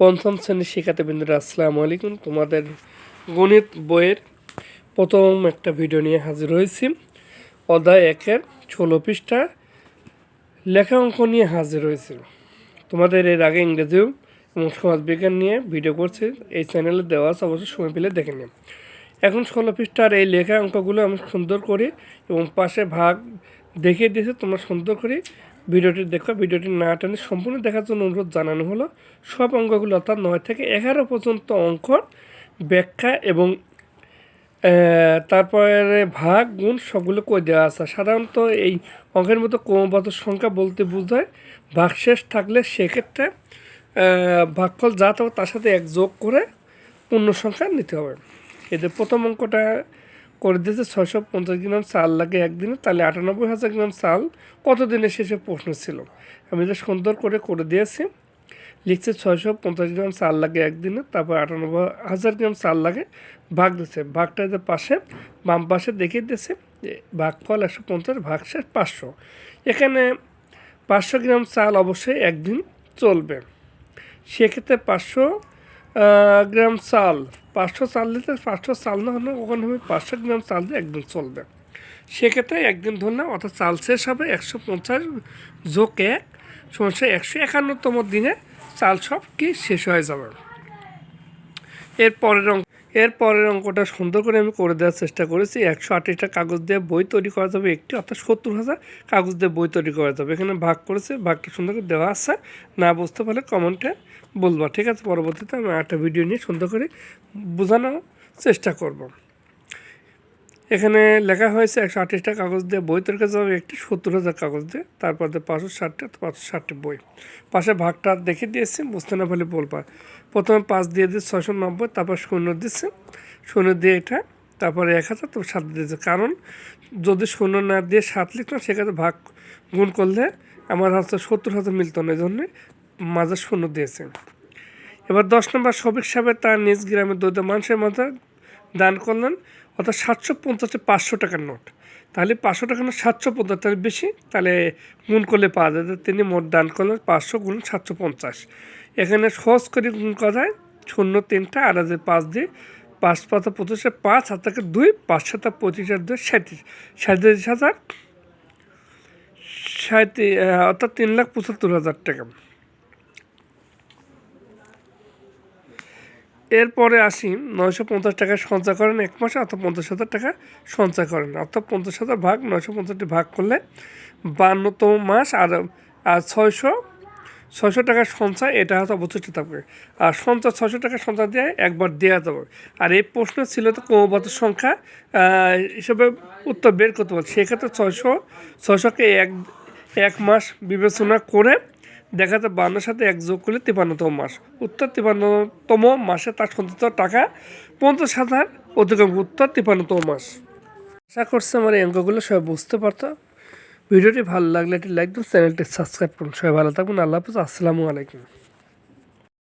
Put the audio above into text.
পঞ্চম শ্রেণীর শিক্ষার্থীবৃন্দরা আসসালামু আলাইকুম। তোমাদের গণিত বইয়ের প্রথম একটা ভিডিও নিয়ে হাজির হয়েছি। অধ্যায় 1-এর 16 পৃষ্ঠা লেখা অঙ্ক নিয়ে হাজির হয়েছি। তোমাদের এর আগে ইংরেজিও এবং সমাজবিজ্ঞান নিয়ে ভিডিও করছি, এই চ্যানেলে দেওয়া আছে, অবশ্যই সময় পেলে দেখে নিন। এখন 16 পৃষ্ঠার এই লেখা অঙ্কগুলো আমি সুন্দর করি এবং পাশে ভাগ দেখিয়ে দিয়েছি। তোমরা সুন্দর করে ভিডিওটি দেখো। ভিডিওটি না টেনে সম্পূর্ণ দেখার জন্য অনুরোধ জানানো হলো। সব অঙ্কগুলো অর্থাৎ 9 থেকে 11 পর্যন্ত অঙ্ক ব্যাখ্যা এবং তারপরে ভাগ গুণ সবগুলো করে দেওয়া আছে। সাধারণত এই অঙ্কের মতো ক্রমবর্ধমান সংখ্যা বলতে বোঝায় ভাগশেষ থাকলে সেক্ষেত্রে ভাগফল যা থাকবে তার সাথে এক যোগ করে পূর্ণ সংখ্যা নিতে হবে। এদের প্রথম অঙ্কটা করে দিয়েছে 650 গ্রাম চাল লাগে একদিনে, তাহলে 98,000 গ্রাম চাল কত দিনে শেষে প্রশ্ন ছিল। আমি যে সুন্দর করে দিয়েছি, লিখছে 650 গ্রাম চাল লাগে একদিনে, তারপর 98,000 গ্রাম চাল লাগে, ভাগ দিচ্ছে। ভাগটা যে পাশে বাম পাশে দেখিয়ে দিয়েছে ভাগফল 150 ভাগশেষ 500। এখানে 500 গ্রাম চাল অবশ্যই একদিন চলবে, সেক্ষেত্রে 500 গ্রাম চাল 500 চাল দিতে 500 চাল না হলে ওখানে হবে 500 গ্রাম চাল দিয়ে একদিন চলবে, সেক্ষেত্রে একদিন ধরলাম, অর্থাৎ চাল শেষ হবে 150 যোগ 1 সমস্যা 151তম দিনে চাল সব কি শেষ হয়ে যাবে। এরপরের অঙ্কটা সুন্দর করে আমি করে দেওয়ার চেষ্টা করেছি। 128টা কাগজ দিয়ে বই তৈরি করা যাবে একটি, অর্থাৎ 70,000 কাগজ দিয়ে বই তৈরি করা যাবে। এখানে ভাগ করেছে, ভাগটা সুন্দর করে দেওয়া আছে, না বুঝতে পারলে কমেন্টে বলবা, ঠিক আছে? পরবর্তীতে আমি একটা ভিডিও নিয়ে সুন্দর করে বোঝানোর চেষ্টা করব। এখানে লেখা হয়েছে 128টা কাগজ দিয়ে বই তৈরি করা যাবে একটি, 70,000 কাগজ দিয়ে, তারপর 560টা বই। পাশে ভাগটা দেখে দিয়েছি, বুঝতে না পারলে বলবা। প্রথমে 5 দিয়ে দিচ্ছে 690, তারপর 0 দিচ্ছে, 0 দিয়ে এটা, তারপরে 1000, তো 7 দিয়েছে। কারণ যদি 0 না দিয়ে 7 লিখতাম সেক্ষেত্রে ভাগ গুণ করলে আমার হচ্ছে 70,000 মিলত না, এই জন্যে মাঝে 0 দিয়েছে। এবার 10 নম্বর শফিক সাহেব তার নিজ গ্রামের দরিদ্র মানুষের মধ্যে দান করলেন, অর্থাৎ 750 500 টাকার নোট। তাহলে 500 টাকার নোট 750, তাহলে বেশি, তাহলে গুণ করলে পাওয়া যায়। তিনি মোট দান করলেন 500 গুণ 750। এখানে সহজ করে গুণ করা যায়, 0 3টা আর 5 দিয়ে 5 5 25, 5 হাত থেকে 2, 5 7 25 আর 2 37,000, অর্থাৎ 3,75,000 টাকা। এরপরে আসি 950 টাকা সঞ্চয় করেন এক মাসে, অর্থাৎ 50,000 টাকা সঞ্চয় করেন, অর্থাৎ 50,000 ভাগ 950 ভাগ করলে 52তম মাস। আর 600 টাকার সঞ্চয়, এটা হয়তো অবশিষ্ট থাকবে। আর সঞ্চয় 600 টাকা সঞ্চয় দিয়ে একবার দেওয়া যাবে। আর এই প্রশ্ন ছিল তো ক্রমবর্ধমান সংখ্যা হিসেবে উত্তর বের করতে পারে, সেক্ষেত্রে 600কে এক মাস বিবেচনা করে দেখা যায় 52 সাথে 1 যোগ করলে 53তম মাস। উত্তর 53তম মাসে তার সঞ্চিত টাকা 50,000 অধিকম, উত্তর 53তম মাস। আশা করছি আমার এই অঙ্কগুলো সবাই বুঝতে পারতো। ভিডিওটি ভালো লাগলে একটি লাইক দিন, চ্যানেলটি সাবস্ক্রাইব করুন। সবাই ভালো থাকবেন। আল্লাহ হাফেজ। আসসালামু আলাইকুম।